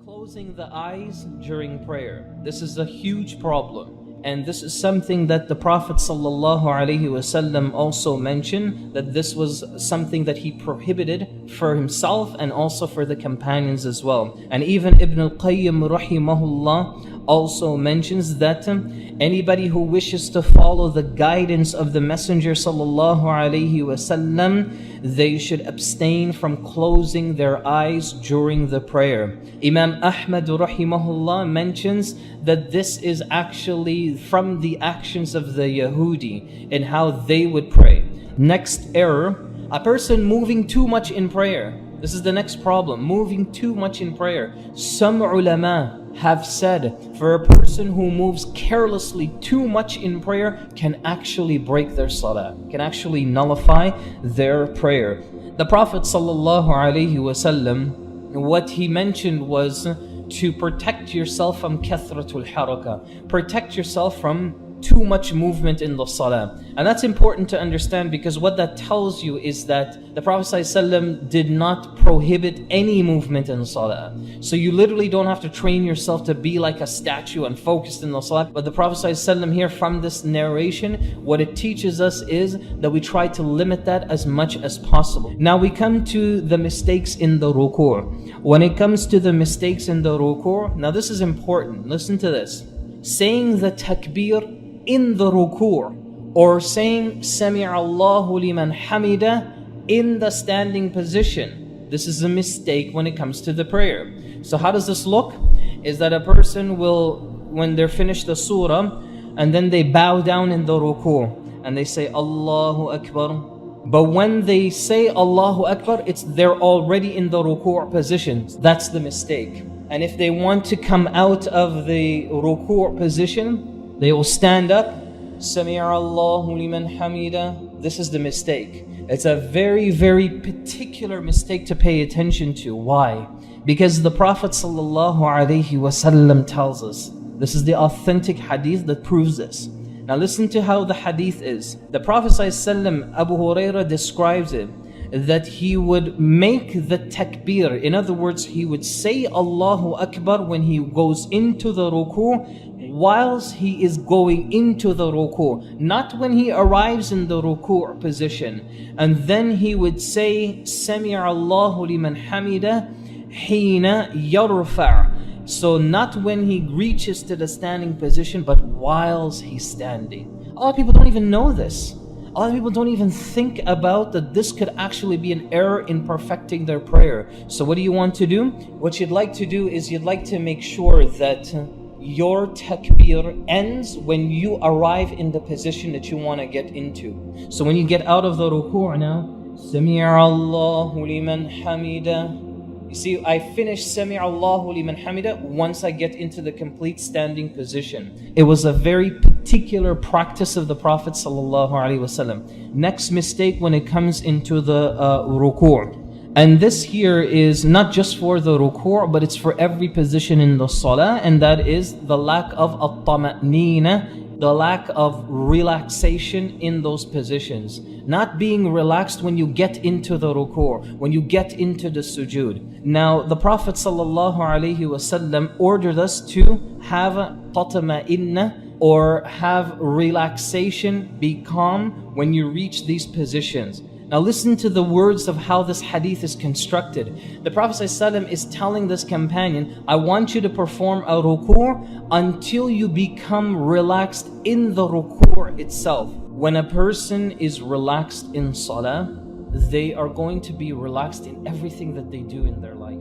Closing the eyes during prayer. This is a huge problem. And this is something that the Prophet ﷺ also mentioned, that this was something that he prohibited for himself and also for the companions as well. And even Ibn al-Qayyim rahimahullah also mentions that anybody who wishes to follow the guidance of the Messenger ﷺ, they should abstain from closing their eyes during the prayer. Imam Ahmad rahimahullah mentions that this is actually from the actions of the Yahudi and how they would pray. Next error, a person moving too much in prayer. This is the next problem, moving too much in prayer. Some ulama have said for a person who moves carelessly too much in prayer can actually break their salah, can actually nullify their prayer. The Prophet ﷺ, what he mentioned was to protect yourself from kathratul haraka, protect yourself from too much movement in the salah. And that's important to understand, because what that tells you is that the Prophet ﷺ did not prohibit any movement in salah. So you literally don't have to train yourself to be like a statue and focused in the salah. But the Prophet ﷺ here, from this narration, what it teaches us is that we try to limit that as much as possible. Now we come to the mistakes in the ruku'. When it comes to the mistakes in the ruku', now this is important, listen to this. Saying the takbir in the ruku', or saying Sami'allahu liman hamida in the standing position. This is a mistake when it comes to the prayer. So how does this look? Is that a person will, when they're finished the surah, and then they bow down in the ruku' and they say Allahu Akbar. But when they say Allahu Akbar, they're already in the ruku' position. That's the mistake. And if they want to come out of the ruku' position, they will stand up, Sami'allahu liman hamida. This is the mistake. It's a very, very particular mistake to pay attention to. Why? Because the Prophet ﷺ tells us, this is the authentic hadith that proves this. Now listen to how the hadith is. The Prophet ﷺ, Abu Hurairah describes it, that he would make the takbir. In other words, he would say Allahu Akbar when he goes into the ruku', whilst he is going into the ruku', not when he arrives in the ruku' position. And then he would say Sami'allahu liman hamida hina yarfa'. So not when he reaches to the standing position, but whilst he's standing. A lot of people don't even know this. A lot of people don't even think about that this could actually be an error in perfecting their prayer. So what do you want to do? What you'd like to do is you'd like to make sure that your takbir ends when you arrive in the position that you want to get into. So when you get out of the ruku' now, Sami'allahu liman hamida. You see, I finish Sami'allahu liman hamida once I get into the complete standing position. It was a very particular practice of the Prophet ﷺ. Next mistake when it comes into the ruku'. And this here is not just for the ruku', but it's for every position in the salah, and that is the lack of at-tama'nina, the lack of relaxation in those positions. Not being relaxed when you get into the ruku', when you get into the sujood. Now, the Prophet ﷺ ordered us to have tatma'inna, or have relaxation, be calm when you reach these positions. Now listen to the words of how this hadith is constructed. The Prophet ﷺ is telling this companion, I want you to perform a ruku' until you become relaxed in the ruku' itself. When a person is relaxed in salah, they are going to be relaxed in everything that they do in their life.